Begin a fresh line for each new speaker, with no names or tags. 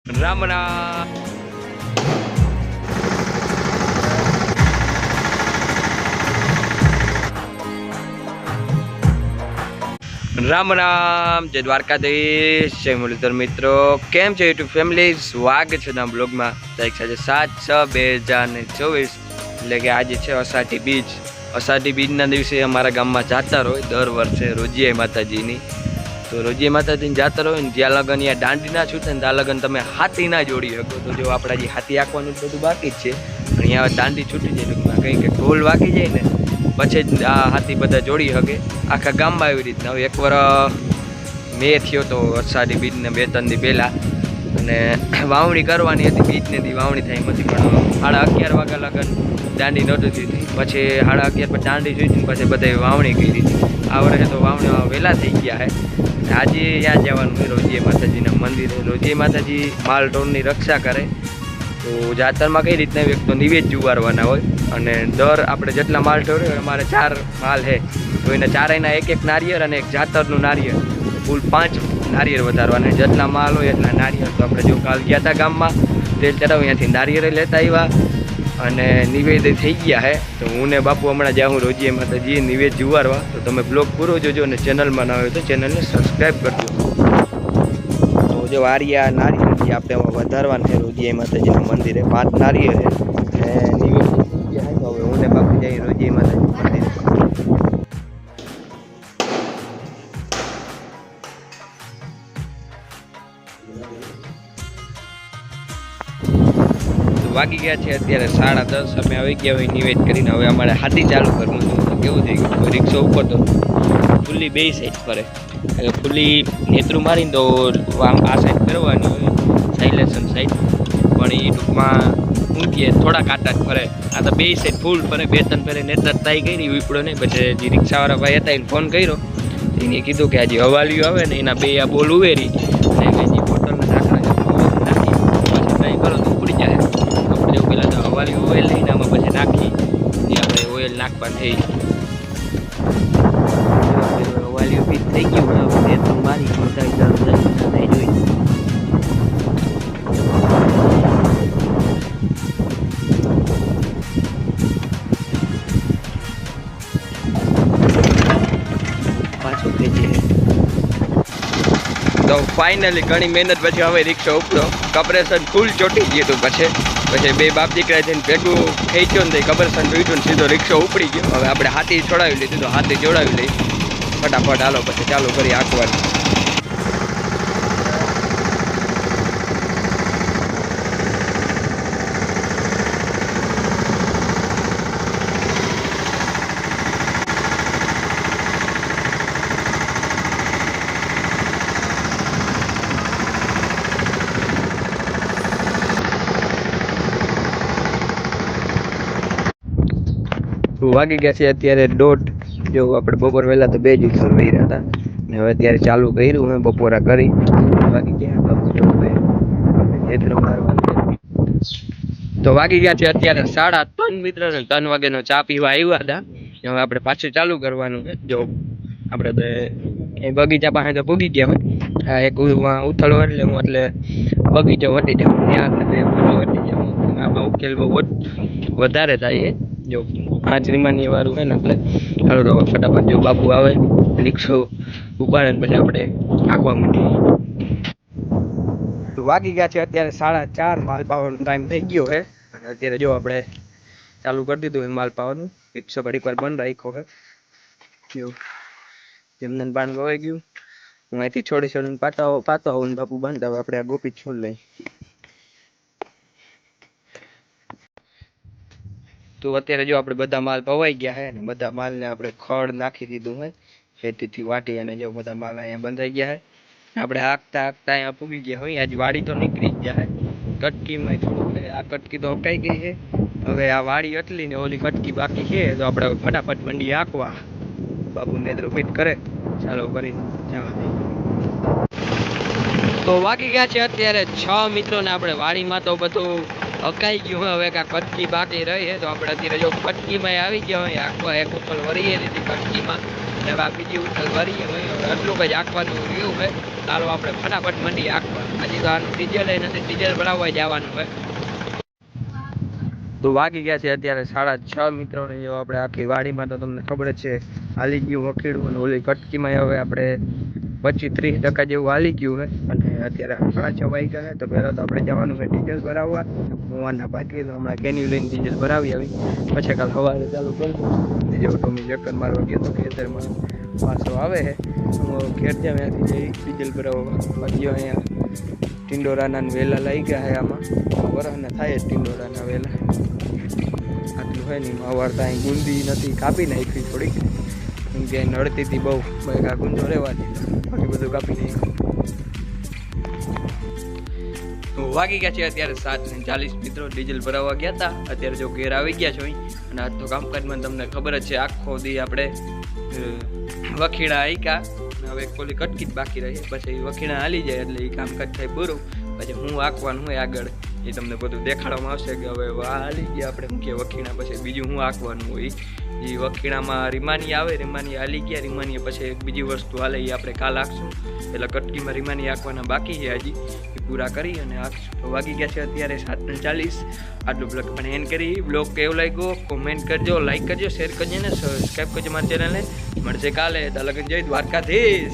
રામ રામ રામ રામ જય દ્વારકાધીશ જય મુરલીધર મિત્રો કેમ છે યુટ્યુબ ફેમિલી સ્વાગત છે તમારા બ્લોગમાં તારીખ આજે 7/6/2024 એટલે કે આજે છે અષાઢી બીજ. અષાઢી બીજના દિવસે અમારા ગામમાં જાતર હોય દર વર્ષે રોજીયા માતાજીની. તો રોજીયા માતાજીની જાતર હોય ને જ્યાં લગન ત્યાં દાંડી ના છૂટે ને ત્યાં લગન તમે હાથી ના જોડી શકો. તો જો આપણા જે હાથી આંકવાનું બધું બાકી જ છે પણ અહીંયા દાંડી છૂટી જાય ટૂંકમાં કંઈ કે ઢોલ વાગી જાય ને પછી જ આ હાથી બધા જોડી શકે આખા ગામમાં. એવી રીતના હવે એકવાર મેં થયો તો અષાઢી બીજને 2-3 દી પહેલાં અને વાવણી કરવાની હતી. બીજને દી વાવણી થાય એમાંથી પણ 11:30 વાગ્યા લગન દાંડી નહોતી થતી. પછી 11:30 પર દાંડી જોઈ પછી બધાએ વાવણી કરી. આ વર્ષે તો વાવણી વહેલા થઈ ગયા છે. આજે ત્યાં જવાનું હોય રોજીયા માતાજીના મંદિરે. રોજીયા માતાજી માલ ઢોરની રક્ષા કરે. તો જાતરમાં કઈ રીતના એક તો નિવેદ જુવારવાના હોય અને દર આપણે જેટલા માલ ઢોર હોય અમારે 4 માલ છે તો એને ચારેયના એક નારિયેળ અને એક જાતરનું નારિયેળ કુલ 5 નારિયેળ વધારવાના. જેટલા માલ હોય એટલા નારિયેળ. તો આપણે જો કાલ ગયા હતા ગામમાં તેલ ચડાવ અહીંયાથી નારિયેળ લેતા આવ્યા અને નિવેદ થઈ ગયા છે. તો હું ને બાપુ હમણાં જાઉં રોજીયા માતાજી નિવેદ જુવારવા. તો તમે બ્લોગ પૂરો જોજો અને ચેનલમાં ના હોય તો ચેનલને સબસ્ક્રાઈબ કરજો. તો જો આર્યા નારિયેળ જે આપણે વધારવાના છે રોજીયા માતાજીના મંદિરે 5 નારિયેળ છે અને નિવેદ થઈ ગયા છે. હવે હું ને બાપુ જઈએ રોજીયા માતાજી મંદિરે. વાગી ગયા છે અત્યારે 10:30. અમે આવી ગયા હોય નિવેદ કરીને. હવે અમારે હાથી ચાલુ કરવું તો કેવું થઈ ગયું રિક્ષો ઉપર તો ફૂલી બે સાઈડ ફરે. ફૂલી નેત્રું મારીને તો આ સાઈડ કરવાની હોય સાઇલેશન સાઈડ પણ એ ટૂંકમાં ઊંઘીએ થોડા કાંટા જ ફરે. આ તો બે સાઈડ ફૂલ ફરે. 2-3 પહેલે નેત્ર તાઈ કરી ઉપડો નહીં. પછી જે રિક્ષાવાળા ભાઈ હતા એને ફોન કર્યો એને કીધું કે આજે હવાલીઓ આવે ને એના 2 આ બોલ ઉવેરી અને જે બોટલના ઢાંકણા નાખી પછી ટ્રાય કરો તો ઉડી જાય. આપણે પેલા તો હવાલી ઓઇલ લઈને આમાં પછી નાખી એ આપણે ઓઇલ નાખવાનું થઈ હવાલીઓ ફીટ થઈ ગયું. હવે તો મારી જોઈ પાછું થઈ જાય. તો ફાઇનલી ઘણી મહેનત પછી હવે રિક્ષા ઉપડો. કપરેશન ફૂલ ચોટી ગયું હતું. પછી 2 બાપ દીકરા થઈને ભેગું ખેંચ્યો ને કપરેશન જોઈતું ને સીધો રિક્ષા ઉપડી ગયો. હવે આપણે હાથી છોડાવી લીધું તો હાથી જોડાવી લઈ ફટાફટ. હાલો પછી ચાલુ કરી આંકવાનું. વાગી ગયા છે અત્યારે 1:30. જો આપણે બપોર વહેલા તો 2 જ ઉથલ વહી રહ્યા હતા ને હવે અત્યારે ચાલુ કર્યું મેં બપોરા કરી. વાગી ગયા તો વાગી ગયા છે અત્યારે 3:30 મિત્ર. 3 વાગ્યાનો ચા પીવા આવ્યા હતા. હવે આપણે પાછું ચાલુ કરવાનું. જો આપણે એ બગીચા પાસે તો પૂગી ગયા હોય. એક ઉથળ એટલે હું એટલે બગીચો વટી જાઉં ત્યાં વટી જાઉં. આમાં ઉકેલ બહુ વધારે થાય. જો 5 રીમાની વાળું હોય ને એટલે ચાલો ફટાફટ જો બાપુ આવે રિક્ષો ઉપાડે પછી આપણે આંકવા માંડીએ. વાગી ગયા છે અત્યારે 4:30. માલ પાવાનો ટાઈમ થઈ ગયો છે અને અત્યારે જો આપણે ચાલુ કરી દીધું માલ પાવાનું. રિક્ષો ઘડીક વાર બંધ રાખ્યો છે. જો જેમને પાન ગવાઈ ગયું હું અહીંથી છોડીને પાતો આવું બાપુ બંધ. હવે આપણે આ ગોપી છોડ લઈ. તો અત્યારે જો આપણે બધા માલ પવાઈ ગયા છે ને બધા માલને આપણે ખડ નાખી દીધું હોય ખેતીથી વાટી અને જો બધા માલ અહીંયા બંધાઈ ગયા છે. આપણે હાંકતા અહીંયા પૂગી ગયા હોય. આજ વાડી તો નીકળી જ જાય. કટકીમાં થોડુંક આ કટકી તો અકાઈ ગઈ છે. હવે આ વાડી એટલી ને ઓલી કટકી બાકી છે તો આપણે ફટાફટ મંડી હાંકવા. બાપુ નેત્ર ફિટ કરે ચાલો કરી જવા. તો વાગી ગયા છે અત્યારે 6 મિત્રો ને આપણે વાડીમાં તો બધું અકાઈ ગયું હોય. હવે કાંઈ કટકી બાકી રહી તો આપણે અત્યારે જો કટકીમાં આવી ગયા હોય આખવા એક ઉપર વરીએ દીધી કટકીમાં અને હવે આ બીજી ઉથલ ભરીએ ભાઈ. આટલું કંઈ આંકવાનું રહ્યું હોય ચાલો આપણે ફટાફટ મંડીએ આંકવા. હજી તો આનું ડીઝલ નથી, ડીઝલ ભરાવવા જવાનું હોય. તો વાગી ગયા છે અત્યારે 6:30 મિત્રોને. જો આપણે આખી વાડીમાં તો તમને ખબર જ છે હાલી ગયું વખીડું, અને ઓલી કટકીમાં હવે આપણે 25-30% જેવું હાલી ગયું હોય. અને અત્યારે 6:30 વાગ્યા છે. તો પહેલાં તો આપણે જવાનું છે ડીઝલ ભરાવવા. મોવાના બાકી તો હમણાં કેન્યુ લઈને ડીઝલ ભરાવી આવી, પછી કાલ સવારે ચાલુ કરશું. જો ટોમી ચક્કર મારવા ગયો તો ખેતરમાં, પાછો આવે છે. હું ઘેર ત્યાં ત્યાંથી જઈ ડીઝલ ભરાવવા. બાકી અહીંયા ટિંડોરાના વેલા લઈ ગયા છે. આમાં વરસના થાય જ ટિંડોરાના વેલા. આટલું હોય ને અવારતા અહીં ગુંદી નથી, કાપી નાખી થોડીક, કેમ કે નડતી હતી બહુ. આ ગુંદો રહેવા દીધો, બાકી બધું કાપી નાખ્યું. વાગી ગયા છે અત્યારે 7:40 મિત્રો. ડીઝલ ભરાવવા ગયા હતા, અત્યારે જો ઘેર આવી ગયા છો અહીં. અને આજ તો કામકાજમાં તમને ખબર જ છે આખો દી આપણે વખીણા આઈકા. હવે કોલી કટકી જ બાકી રહી, પછી વખીણા હાલી જાય એટલે એ કામકાજ થાય પૂરું. પછી હું આંકવાનું હોય આગળ એ તમને બધું દેખાડવામાં આવશે કે હવે હાલી ગયા આપણે મૂકીએ વખીણા. પછી બીજું હું આંકવાનું હોય એ વખીણામાં રીમાની આવે, રીમાની હાલી ગયા. રીમાની પછી બીજી વસ્તુ હાલે એ આપણે કાલ આંકશું. એટલે કટકીમાં રીમાની આંકવાના બાકી છે હજી, એ પૂરા કરી અને આંકશું. તો વાગી ગયા છે અત્યારે 7:40. આટલું બ્લોગ પણ એન્ડ કરી. બ્લોગ કેવો લાગ્યો કોમેન્ટ કરજો, લાઈક કરજો, શેર કરજો ને સબસ્ક્રાઈબ કરજો મારી ચેનલને. મળશે કાલે. લગન જય દ્વારકાધીશ.